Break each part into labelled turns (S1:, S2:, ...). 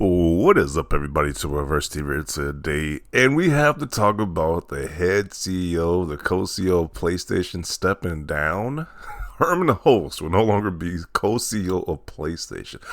S1: What is up, everybody? To Reverse TV today, and we have to talk about the head CEO, the co-CEO of PlayStation stepping down. Hermen Hulst will no longer be co-CEO of PlayStation,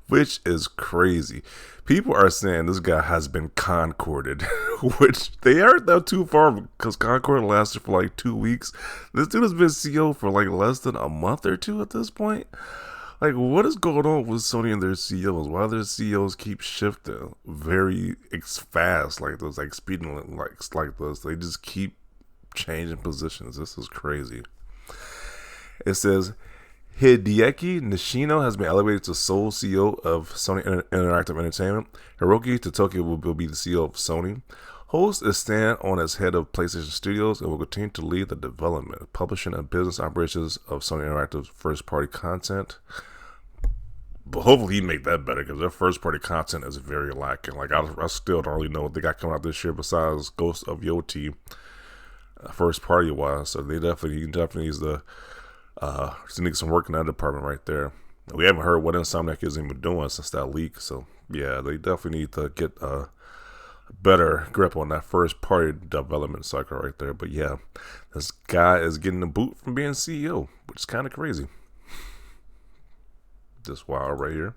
S1: which is crazy. People are saying this guy has been concorded, which they aren't that too far because Concord lasted for like 2 weeks. This dude has been CEO for like less than a month or two at this point. Like, what is going on with Sony and their CEOs? Why their CEOs keep shifting very fast, like those, like speeding like this? They just keep changing positions. This is crazy. It says Hideki Nishino has been elevated to sole CEO of Sony Interactive Entertainment. Hiroki Totoki will be the CEO of Sony. Host is stand on as head of PlayStation Studios and will continue to lead the development, publishing, and business operations of Sony Interactive's first-party content. But hopefully he make that better because their first-party content is very lacking. Like I still don't really know what they got coming out this year besides Ghost of Yoti, first-party wise. So he definitely needs to need some work in that department right there. We haven't heard what Insomniac is even doing since that leak. So yeah, they definitely need to get better grip on that first party development cycle right there. But yeah, this guy is getting the boot from being CEO, which is kind of crazy. Just wild right here.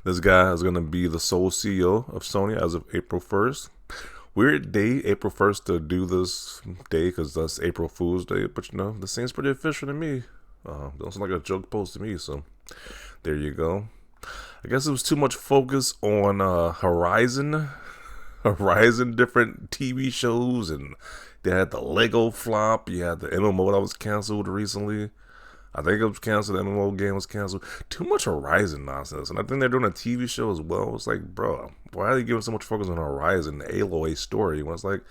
S1: This guy is going to be the sole CEO of Sony as of April 1st. Weird day, April 1st, to do this day because that's April Fool's Day. But you know, this seems pretty official to me. Don't sound like a joke post to me. So there you go. I guess it was too much focus on Horizon different TV shows, and they had the Lego flop. You had the MMO that was canceled recently. I think it was canceled. The MMO game was canceled. Too much Horizon nonsense, and I think they're doing a TV show as well. It's like, bro, why are they giving so much focus on Horizon, the Aloy story? When it's like,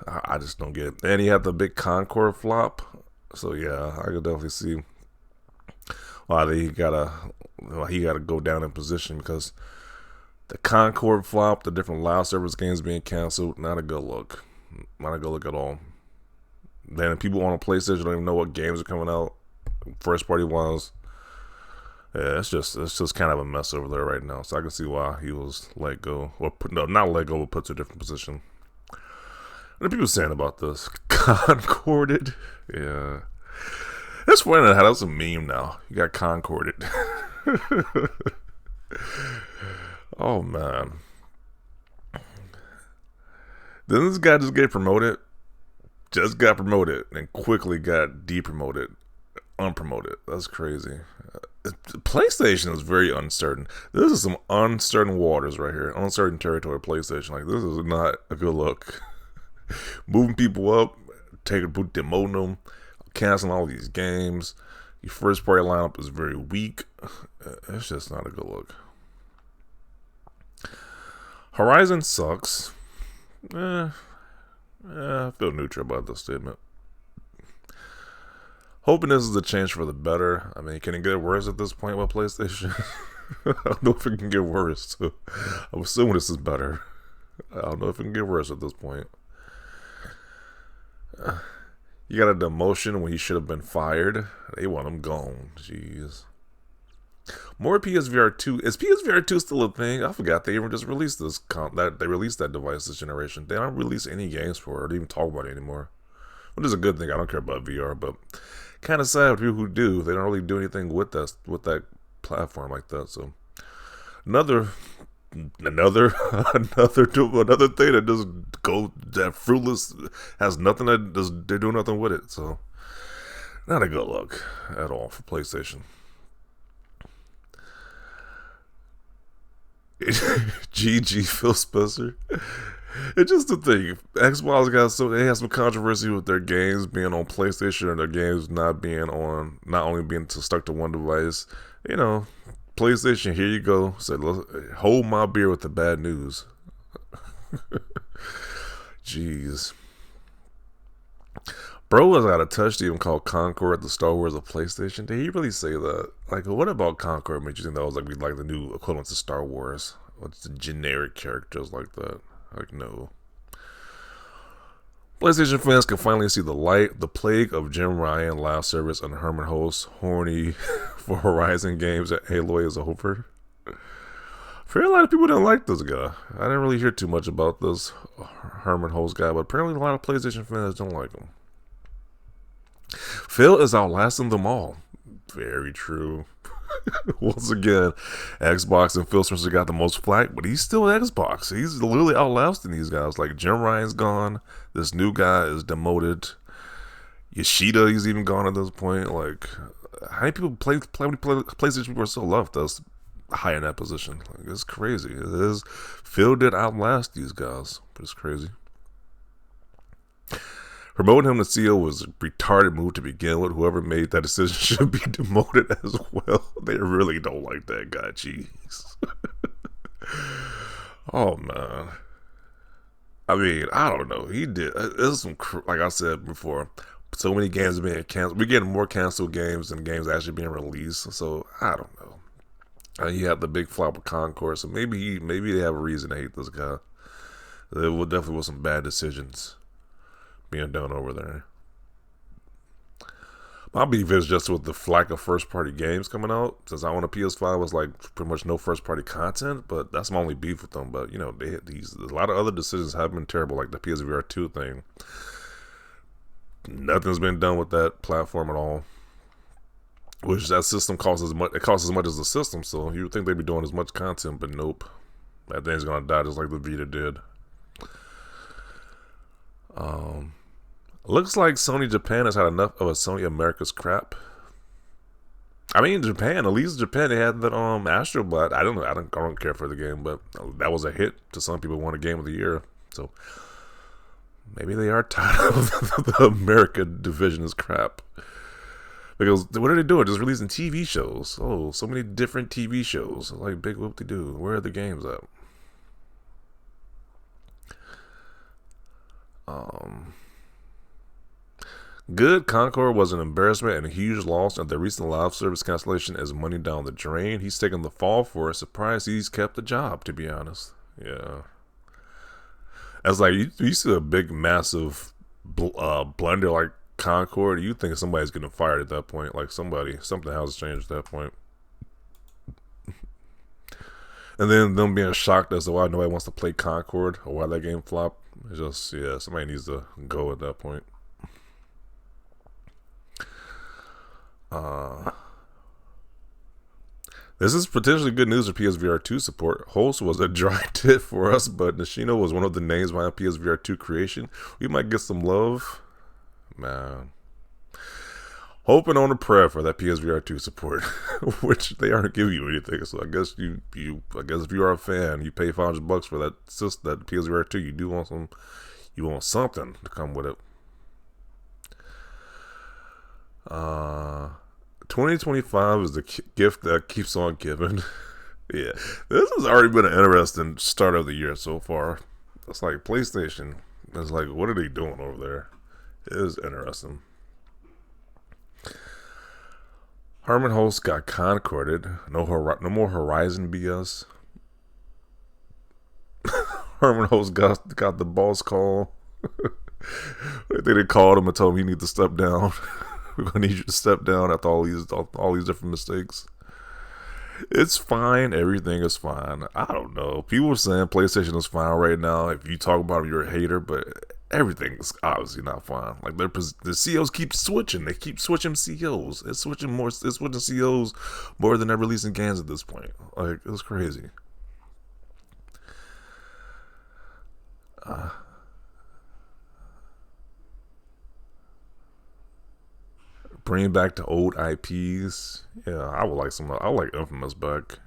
S1: I just don't get it. And he had the big Concord flop, so yeah, I could definitely see why he gotta go down in position because the Concord flop, the different live service games being canceled, not a good look. Not a good look at all. Then people on a PlayStation don't even know what games are coming out, first party ones. Yeah, it's just kind of a mess over there right now. So I can see why he was let go, or not let go, but put to a different position. What are people saying about this? Concorded? Yeah. It's funny how that's a meme now. You got concorded. Oh man. Then this guy just get promoted. Just got promoted and quickly got depromoted. Unpromoted. That's crazy. PlayStation is very uncertain. This is some uncertain waters right here. Uncertain territory PlayStation. Like, this is not a good look. Moving people up, demoting them, canceling all these games. Your first party lineup is very weak. It's just not a good look. Horizon sucks. I feel neutral about this statement. Hoping this is a change for the better. I mean, can it get worse at this point with PlayStation? I don't know if it can get worse. So I'm assuming this is better. I don't know if it can get worse at this point. You got a demotion when he should have been fired. They want him gone. Jeez. More PSVR 2. Is PSVR 2 still a thing? I forgot they even just released they released that device this generation. They don't release any games for it or even talk about it anymore. Which is a good thing. I don't care about VR, but kind of sad for people who do. They don't really do anything with that platform like that. So another thing that just that fruitless, has nothing they do nothing with it. So not a good look at all for PlayStation. GG Phil Spencer. It's just the thing. Xbox they have some controversy with their games being on PlayStation and their games not only being stuck to one device. You know, PlayStation, here you go. Said, hold my beer with the bad news. Jeez. Bro has got a touch to even call Concord the Star Wars of PlayStation. Did he really say that? Like, what about Concord made you think that was like the new equivalent to Star Wars? What's the generic characters like that? Like, no. PlayStation fans can finally see the light. The plague of Jim Ryan, live service, and Hermen Hulst, horny for Horizon games at Aloy is over. For a lot of people didn't like this guy. I didn't really hear too much about this Hermen Hulst guy, but apparently a lot of PlayStation fans don't like him. Phil is outlasting them all. Very true. Once again, Xbox and Phil Spencer got the most flack, but he's still Xbox. He's literally outlasting these guys. Like, Jim Ryan's gone. This new guy is demoted. Yoshida, he's even gone at this point. Like, how many people play PlayStation people are still left that's high in that position? Like, it's crazy. It is. Phil did outlast these guys, but it's crazy. Promoting him to CEO was a retarded move to begin with. Whoever made that decision should be demoted as well. They really don't like that guy. Jeez. Oh, man. I mean, I don't know. He did. This is some, like I said before, so many games are being canceled. We're getting more canceled games than games actually being released. So, I don't know. He had the big flop with Concord, so maybe they have a reason to hate this guy. There definitely was some bad decisions being done over there. My beef is just with the flack of first-party games coming out. Since I own a PS5, was like pretty much no first-party content, but that's my only beef with them. But you know, they hit these. A lot of other decisions have been terrible, like the PSVR 2 thing. Nothing's been done with that platform at all. Which that system costs as much. It costs as much as the system, so you would think they'd be doing as much content, but nope. That thing's gonna die just like the Vita did. Looks like Sony Japan has had enough of a Sony America's crap. I mean, Japan, at least Japan, they had that Astro Bot. I don't care for the game, but that was a hit to some people. Won a game of the year, so maybe they are tired of the America division's crap. Because what are they doing? Just releasing TV shows. Oh, so many different TV shows. Like, big whoop-de-doo. Where are the games at? Good. Concord was an embarrassment and a huge loss, and the recent live service cancellation is money down the drain. He's taken the fall for it. Surprised he's kept the job, to be honest. Yeah. As like, you see a big, massive blunder like Concord, you think somebody's getting fired at that point. Like, something has changed at that point. And then them being shocked as to why nobody wants to play Concord or why that game flopped. It's just, yeah, somebody needs to go at that point. This is potentially good news for PSVR 2 support. Hulst was a dry tit for us, but Nishino was one of the names behind PSVR 2 creation. We might get some love. Man. Hoping on a prayer for that PSVR 2 support, which they aren't giving you anything. So I guess I guess if you are a fan, you pay $500 for that PSVR 2. You want something to come with it. 2025 is the gift that keeps on giving. Yeah, this has already been an interesting start of the year so far. It's like PlayStation. It's like, what are they doing over there? It is interesting. Hermen Hulst got concorded. No more Horizon BS. Hermen Hulst got the boss call. I think they called him and told him he needs to step down. We're gonna need you to step down after all these different mistakes. It's fine. Everything is fine. I don't know. People are saying PlayStation is fine right now. If you talk about it, you're a hater, but everything is obviously not fine. Like, the CEOs keep switching. They keep switching CEOs. It's switching CEOs more than they're releasing games at this point. Like, it's crazy. Bring back the old IPs. Yeah, I would like Infamous back.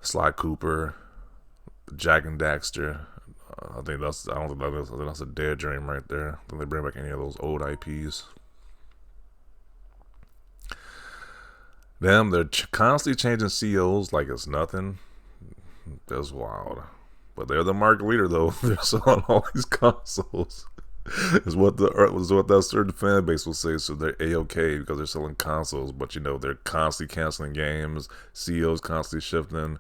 S1: Sly Cooper, Jack and Daxter. I think that's a dead dream right there. I think they bring back any of those old IPs. They're constantly changing CEOs like it's nothing. That's wild. But they're the market leader, though. They're selling all these consoles. Is what that certain fan base will say. So they're A-okay because they're selling consoles, but they're constantly canceling games. CEOs constantly shifting.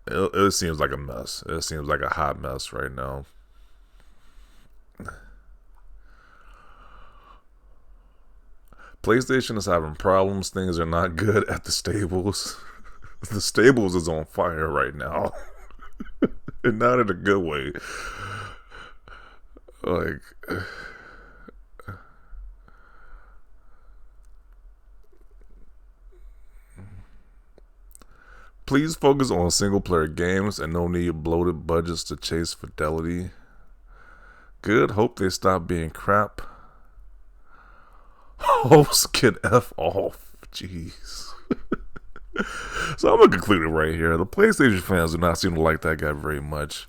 S1: It seems like a mess. It seems like a hot mess right now. PlayStation is having problems. Things are not good at the stables. The stables is on fire right now. And not in a good way. Like, please focus on single player games and no need bloated budgets to chase fidelity. Good. Hope they stop being crap. Host get F off. Jeez. So I'm gonna conclude it right here. The PlayStation fans do not seem to like that guy very much.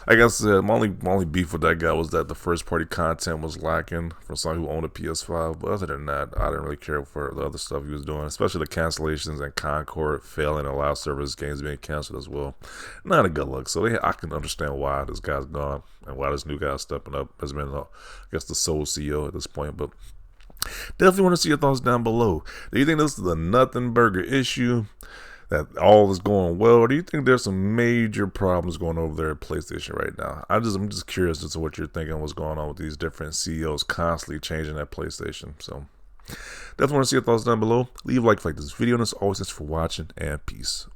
S1: Like I said, my only beef with that guy was that the first party content was lacking from someone who owned a PS5. But other than that, I didn't really care for the other stuff he was doing, especially the cancellations and Concord failing and allow service games being canceled as well. Not a good look. So I can understand why this guy's gone and why this new guy's stepping up has been, I guess, the sole CEO at this point. But definitely want to see your thoughts down below. Do you think this is a nothing burger issue, that all is going well, or do you think there's some major problems going over there at PlayStation right now? I'm just curious as to what you're thinking, what's going on with these different CEOs constantly changing that PlayStation. So definitely want to see your thoughts down below. Leave a like this video, and as always, thanks for watching, and peace.